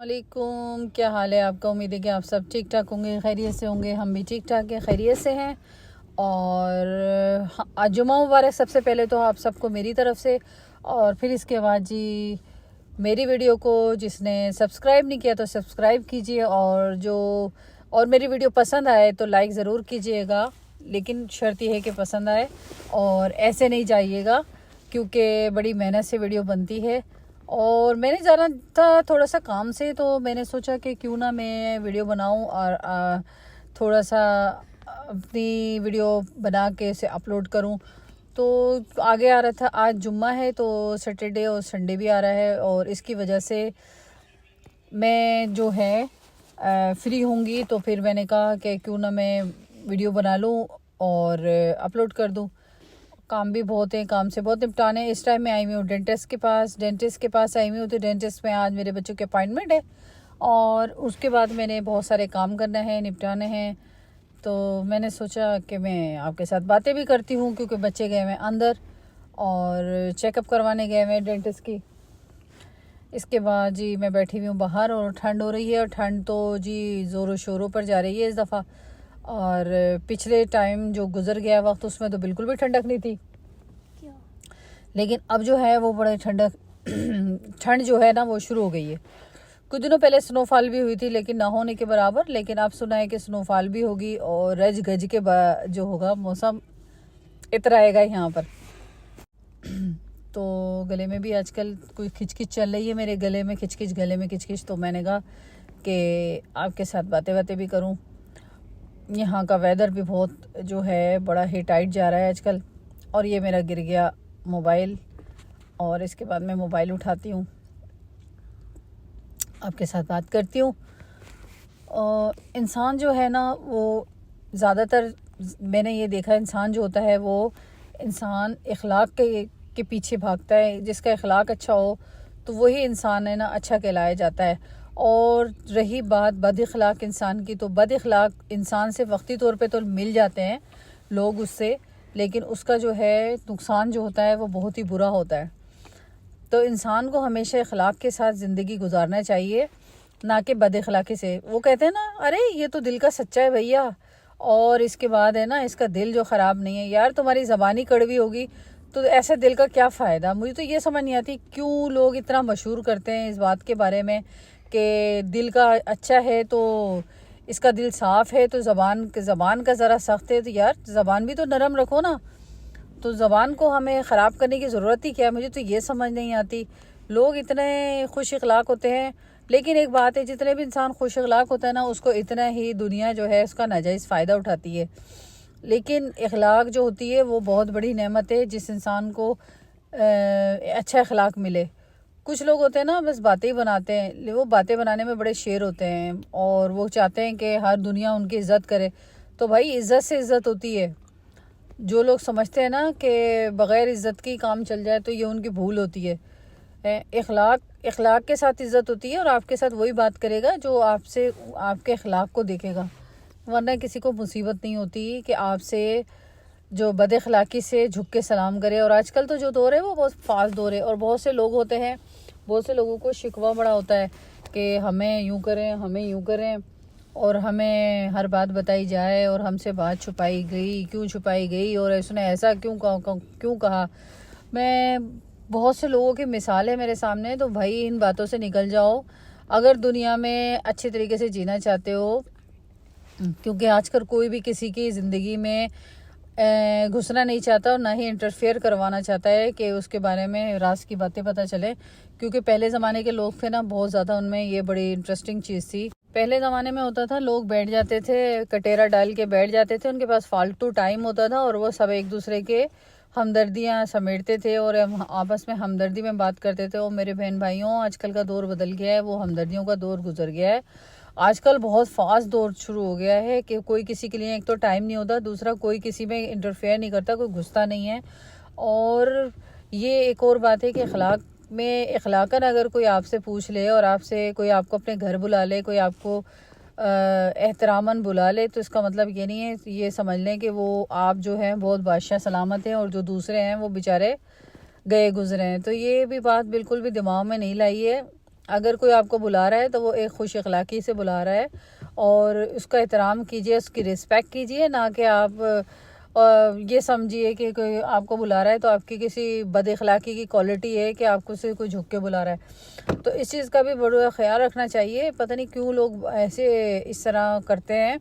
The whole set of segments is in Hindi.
वालेकुम, क्या हाल है आपका। उम्मीद है कि आप सब ठीक ठाक होंगे, खैरियत से होंगे। हम भी ठीक ठाक हैं, खैरियत से हैं। और आज जुमा मुबारक सबसे पहले तो आप सबको मेरी तरफ से। और फिर इसके बाद जी मेरी वीडियो को जिसने सब्सक्राइब नहीं किया तो सब्सक्राइब कीजिए, और मेरी वीडियो पसंद आए तो लाइक ज़रूर कीजिएगा, लेकिन शर्त यह है कि पसंद आए और ऐसे नहीं जाइएगा, क्योंकि बड़ी मेहनत से वीडियो बनती है। और मैंने जाना था थोड़ा सा काम से, तो मैंने सोचा कि क्यों ना मैं वीडियो बनाऊं और थोड़ा सा अपनी वीडियो बना के इसे अपलोड करूं। तो आगे आ रहा था, आज जुम्मा है तो सैटरडे और संडे भी आ रहा है, और इसकी वजह से मैं जो है फ्री होंगी। तो फिर मैंने कहा कि क्यों ना मैं वीडियो बना लूं और अपलोड कर दूं। काम भी बहुत है, काम से बहुत निपटाने। इस टाइम मैं आई हुई हूँ डेंटिस्ट के पास आई हुई हूँ। तो डेंटिस्ट में आज मेरे बच्चों के अपॉइंटमेंट है, और उसके बाद मैंने बहुत सारे काम करना है, निपटाने हैं। तो मैंने सोचा कि मैं आपके साथ बातें भी करती हूँ, क्योंकि बच्चे गए हुए अंदर और चेकअप करवाने गए हुए डेंटिस्ट की। इसके बाद जी मैं बैठी हुई हूँ बाहर, और ठंड हो रही है, और ठंड तो जी ज़ोरों शोरों पर जा रही है इस दफ़ा। और पिछले टाइम जो गुजर गया वक्त, उसमें तो बिल्कुल भी ठंडक नहीं थी। लेकिन अब जो है वो बड़े ठंडक ठंड जो है ना वो शुरू हो गई है। कुछ दिनों पहले स्नोफॉल भी हुई थी, लेकिन ना होने के बराबर। लेकिन अब सुना है कि स्नोफॉल भी होगी, और रज गज के जो होगा मौसम इतराएगा यहाँ पर। तो गले में भी आजकल कोई खिचखिच चल रही है, मेरे गले में खिचखिच। तो मैंने कहा कि आपके साथ बातें भी करूं। यहाँ का वेदर भी बहुत जो है बड़ा ही टाइट जा रहा है आजकल। और ये मेरा गिर गया मोबाइल, और इसके बाद मैं मोबाइल उठाती हूँ, आपके साथ बात करती हूँ। और इंसान जो है ना वो ज़्यादातर मैंने ये देखा, इंसान जो होता है वो इंसान इखलाक के पीछे भागता है। जिसका इखलाक अच्छा हो तो वही इंसान है ना अच्छा कहलाया जाता है। और रही बात बद इखलाक इंसान की, तो बद इखलाक इंसान से वक्ती तौर पे तो मिल जाते हैं लोग उससे, लेकिन उसका जो है नुकसान जो होता है वो बहुत ही बुरा होता है। तो इंसान को हमेशा इखलाक के साथ ज़िंदगी गुजारना चाहिए, ना कि बद इखलाकी से। वो कहते हैं ना, अरे ये तो दिल का सच्चा है भैया, और इसके बाद है ना इसका दिल जो ख़राब नहीं है। यार तुम्हारी ज़बानी कड़वी होगी तो ऐसे दिल का क्या फ़ायदा। मुझे तो ये समझ नहीं आती क्यों लोग इतना मशहूर करते हैं इस बात के बारे में कि दिल का अच्छा है तो इसका दिल साफ़ है, तो ज़बान का ज़रा सख्त है। तो यार ज़बान भी तो नरम रखो ना। तो ज़बान को हमें ख़राब करने की ज़रूरत ही क्या है। मुझे तो ये समझ नहीं आती, लोग इतने खुश अखलाक होते हैं। लेकिन एक बात है, जितने भी इंसान खुश अखलाक होता है ना, उसको इतना ही दुनिया जो है उसका नाजायज़ फ़ायदा उठाती है। लेकिन अखलाक जो होती है वो बहुत बड़ी नेमत है, जिस इंसान को अच्छा अखलाक मिले। कुछ लोग होते हैं ना बस बातें ही बनाते हैं, वो बातें बनाने में बड़े शेर होते हैं, और वो चाहते हैं कि हर दुनिया उनकी इज़्ज़त करे। तो भाई इज़्ज़त से इज़्ज़त होती है। जो लोग समझते हैं ना कि बग़ैर इज़्ज़त के ही काम चल जाए, तो ये उनकी भूल होती है। इखलाक के साथ इज़्ज़त होती है, और आपके साथ वही बात करेगा जो आपसे आपके अखलाक को देखेगा। वरना किसी को मुसीबत नहीं होती कि आपसे जो बद अखलाकी से झुक के सलाम करे। और आजकल तो जो दौर है वो बहुत फास्ट दौर है, और बहुत से लोग होते हैं, बहुत से लोगों को शिकवा बड़ा होता है कि हमें यूँ करें, और हमें हर बात बताई जाए, और हमसे बात क्यों छुपाई गई, और उसने ऐसा क्यों कहा। मैं बहुत से लोगों की मिसाल है मेरे सामने। तो भाई इन बातों से निकल जाओ अगर दुनिया में अच्छे तरीके से जीना चाहते हो, क्योंकि आजकल कोई भी किसी की ज़िंदगी में घुसना नहीं चाहता, और ना ही इंटरफेयर करवाना चाहता है कि उसके बारे में राज की बातें पता चले। क्योंकि पहले ज़माने के लोग थे ना, बहुत ज़्यादा उनमें ये बड़ी इंटरेस्टिंग चीज़ थी। पहले ज़माने में होता था, लोग बैठ जाते थे, कटेरा डाल के बैठ जाते थे, उनके पास फालतू टाइम होता था, और वो सब एक दूसरे के हमदर्दियाँ समेटते थे, और आपस में हमदर्दी में बात करते थे। और मेरे बहन भाइयों, आजकल का दौर बदल गया है, वो हमदर्दियों का दौर गुजर गया है। आजकल बहुत फास्ट दौर शुरू हो गया है कि कोई किसी के लिए एक तो टाइम नहीं होता, दूसरा कोई किसी में इंटरफेयर नहीं करता, कोई घुसता नहीं है। और ये एक और बात है कि इखलाकन अगर कोई आपसे पूछ ले, और आपसे कोई आपको अपने घर बुला ले, कोई आपको एहतरामन बुला ले, तो इसका मतलब ये नहीं है, ये समझ लें कि वो आप जो हैं बहुत बादशाह सलामत हैं, और जो दूसरे हैं वो बेचारे गए गुजरे हैं। तो ये भी बात बिल्कुल भी दिमाग में नहीं लाई है। अगर कोई आपको बुला रहा है तो वो एक खुश अखलाकी से बुला रहा है, और उसका एहतराम कीजिए, उसकी रिस्पेक्ट कीजिए, ना कि आप ये समझिए कि कोई आपको बुला रहा है तो आपकी किसी बद अखलाकी की क्वालिटी है कि आपको से कोई झुक के बुला रहा है। तो इस चीज़ का भी बड़ा ख्याल रखना चाहिए। पता नहीं क्यों लोग ऐसे इस तरह करते हैं,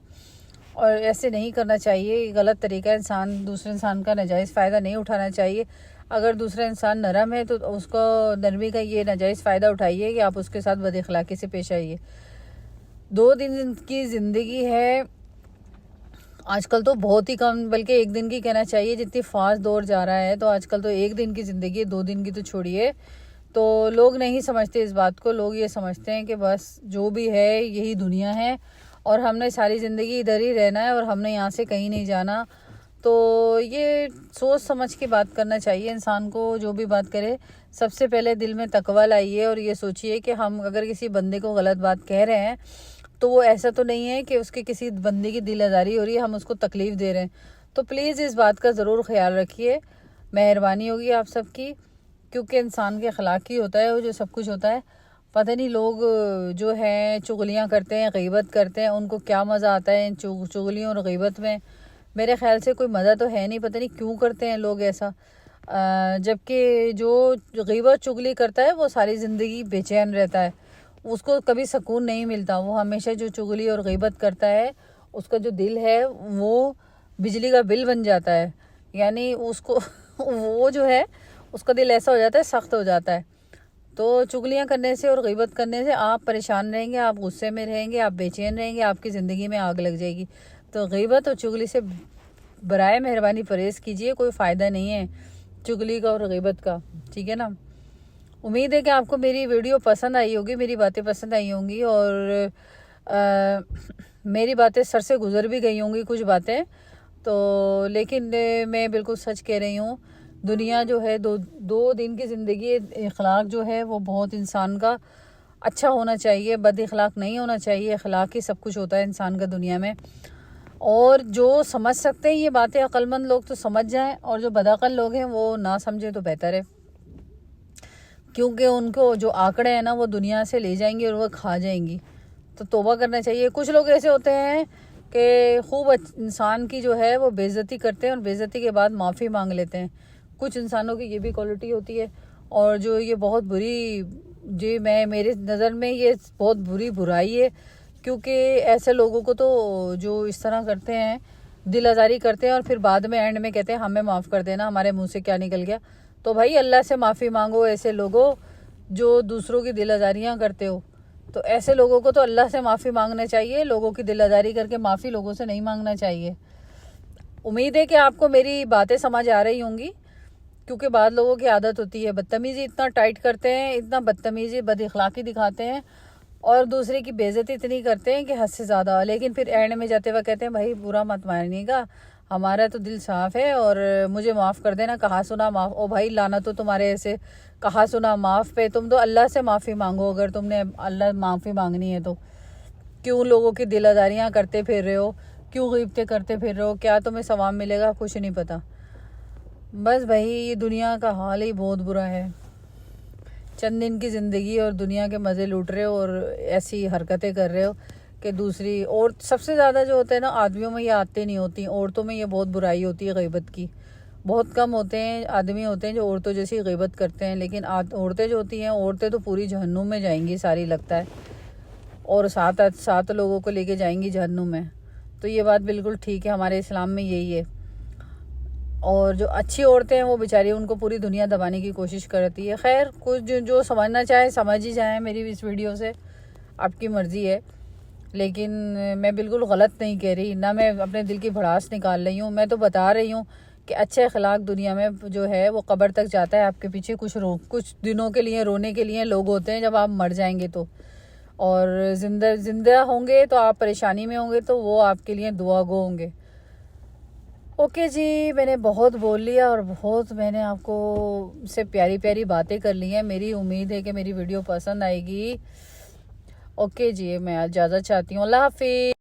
और ऐसे नहीं करना चाहिए, गलत तरीका। इंसान दूसरे इंसान का नाजायज़ फ़ायदा नहीं उठाना चाहिए। अगर दूसरा इंसान नरम है तो उसको नरमी का ये नाजायज़ फ़ायदा उठाइए कि आप उसके साथ बद अखलाकी से पेश आइए। 2 दिन की ज़िंदगी है आजकल, तो बहुत ही कम, बल्कि 1 दिन की कहना चाहिए। जितनी फास्ट दौर जा रहा है तो आजकल तो 1 दिन की ज़िंदगी है, 2 दिन की तो छोड़िए। तो लोग नहीं समझते इस बात को। लोग ये समझते हैं कि बस जो भी है यही दुनिया है और हमने सारी ज़िंदगी इधर ही रहना है और हमने यहाँ से कहीं नहीं जाना। तो ये सोच समझ के बात करना चाहिए इंसान को। जो भी बात करे सबसे पहले दिल में तकवा लाइए और ये सोचिए कि हम अगर किसी बंदे को गलत बात कह रहे हैं तो वो ऐसा तो नहीं है कि उसके किसी बंदे की दिल आज़ारी हो रही है, हम उसको तकलीफ़ दे रहे हैं। तो प्लीज़ इस बात का ज़रूर ख्याल रखिए, मेहरबानी होगी आप सबकी। क्योंकि इंसान के अखलाक ही होता है वो जो सब कुछ होता है। पता नहीं लोग जो है चुगलियाँ करते हैं, गीबत करते हैं, उनको क्या मज़ा आता है इन चुगलियों और गीबत में। मेरे ख्याल से कोई मज़ा तो है नहीं, पता नहीं क्यों करते हैं लोग ऐसा। जबकि जो गीबत चुगली करता है वो सारी ज़िंदगी बेचैन रहता है, उसको कभी सुकून नहीं मिलता। वो हमेशा जो चुगली और गीबत करता है उसका जो दिल है वो बिजली का बिल बन जाता है, यानी उसको वो जो है उसका दिल ऐसा हो जाता है, सख्त हो जाता है। तो चुगलियाँ करने से और गीबत करने से आप परेशान रहेंगे, आप गुस्से में रहेंगे, आप बेचैन रहेंगे, आपकी ज़िंदगी में आग लग जाएगी। तो गीबत और चुगली से बराए मेहरबानी परहेज़ कीजिए, कोई फ़ायदा नहीं है चुगली का और गीबत का, ठीक है ना। उम्मीद है कि आपको मेरी वीडियो पसंद आई होगी, मेरी बातें पसंद आई होंगी, और मेरी बातें सर से गुज़र भी गई होंगी कुछ बातें तो। लेकिन मैं बिल्कुल सच कह रही हूँ, दुनिया जो है दो दिन की ज़िंदगी, अखलाक जो है वो बहुत इंसान का अच्छा होना चाहिए, बद अखलाक नहीं होना चाहिए। अखलाक ही सब कुछ होता है इंसान का दुनिया में। और जो समझ सकते हैं ये बातें, अक्लमंद लोग तो समझ जाएं, और जो बदअक्ल लोग हैं वो ना समझें तो बेहतर है, क्योंकि उनको जो आंकड़े हैं ना वो दुनिया से ले जाएंगी और वो खा जाएंगी। तो तौबा करना चाहिए। कुछ लोग ऐसे होते हैं कि खूब इंसान की जो है वो बेइज्जती करते हैं और बेइज्जती के बाद माफ़ी मांग लेते हैं। कुछ इंसानों की ये भी क्वालिटी होती है, और जो ये बहुत बुरी, जी मैं मेरे नज़र में ये बहुत बुरी बुराई है। क्योंकि ऐसे लोगों को तो जो इस तरह करते हैं, दिल आज़ारी करते हैं और फिर बाद में एंड में कहते हैं हमें माफ़ कर देना, हमारे मुंह से क्या निकल गया। तो भाई अल्लाह से माफ़ी मांगो ऐसे लोगों जो दूसरों की दिल आज़ारियाँ करते हो। तो ऐसे लोगों को तो अल्लाह से माफ़ी मांगना चाहिए, लोगों की दिल आज़ारी करके माफ़ी लोगों से नहीं मांगना चाहिए। उम्मीद है कि आपको मेरी बातें समझ आ रही होंगी, क्योंकि बाद लोगों की आदत होती है बदतमीज़ी, इतना टाइट करते हैं, इतना बदतमीज़ी बद अखलाकी दिखाते हैं और दूसरे की बेइज्जती इतनी करते हैं कि हद से ज़्यादा। लेकिन फिर एंड में जाते हुए कहते हैं भाई बुरा मत मानिएगा, हमारा तो दिल साफ़ है और मुझे माफ़ कर देना, कहा सुना माफ़। ओ भाई लाना तो तुम्हारे ऐसे कहा सुना माफ़ पे, तुम तो अल्लाह से माफ़ी मांगो अगर तुमने अल्लाह माफ़ी मांगनी है तो। क्यों लोगों की दिल आज़ारियाँ करते फिर रहे हो, क्यों गीबतें करते फिर रहे हो, क्या तुम्हें सवाब मिलेगा, कुछ नहीं पता। बस भाई ये दुनिया का हाल ही बहुत बुरा है। चंद दिन की ज़िंदगी और दुनिया के मज़े लूट रहे हो और ऐसी हरकतें कर रहे हो कि दूसरी। और सबसे ज़्यादा जो होता है ना, आदमियों में ये आदतें नहीं होती, औरतों में ये बहुत बुराई होती है गीबत की। बहुत कम होते हैं आदमी होते हैं जो औरतों जैसी गीबत करते हैं, लेकिन औरतें जो होती हैं, औरतें तो पूरी जहन्नुम में जाएंगी सारी लगता है, और सात लोगों को लेके जाएंगी जहन्नुम में। तो ये बात बिल्कुल ठीक है, हमारे इस्लाम में यही है। और जो अच्छी औरतें हैं वो बेचारी, उनको पूरी दुनिया दबाने की कोशिश करती है। खैर कुछ जो समझना चाहे समझ ही जाए मेरी इस वीडियो से, आपकी मर्ज़ी है। लेकिन मैं बिल्कुल गलत नहीं कह रही, ना मैं अपने दिल की भड़ास निकाल रही हूँ। मैं तो बता रही हूँ कि अच्छे अखलाक दुनिया में जो है वो कब्र तक जाता है। आपके पीछे कुछ दिनों के लिए रोने के लिए लोग होते हैं जब आप मर जाएंगे तो, और जिंदा होंगे तो आप परेशानी में होंगे तो वो आपके लिए दुआ गो होंगे। ओके जी, मैंने बहुत बोल लिया और बहुत मैंने आपको से प्यारी प्यारी बातें कर ली हैं। मेरी उम्मीद है कि मेरी वीडियो पसंद आएगी। ओके जी, मैं इजाज़त चाहती हूँ। अल्लाह हाफिज़।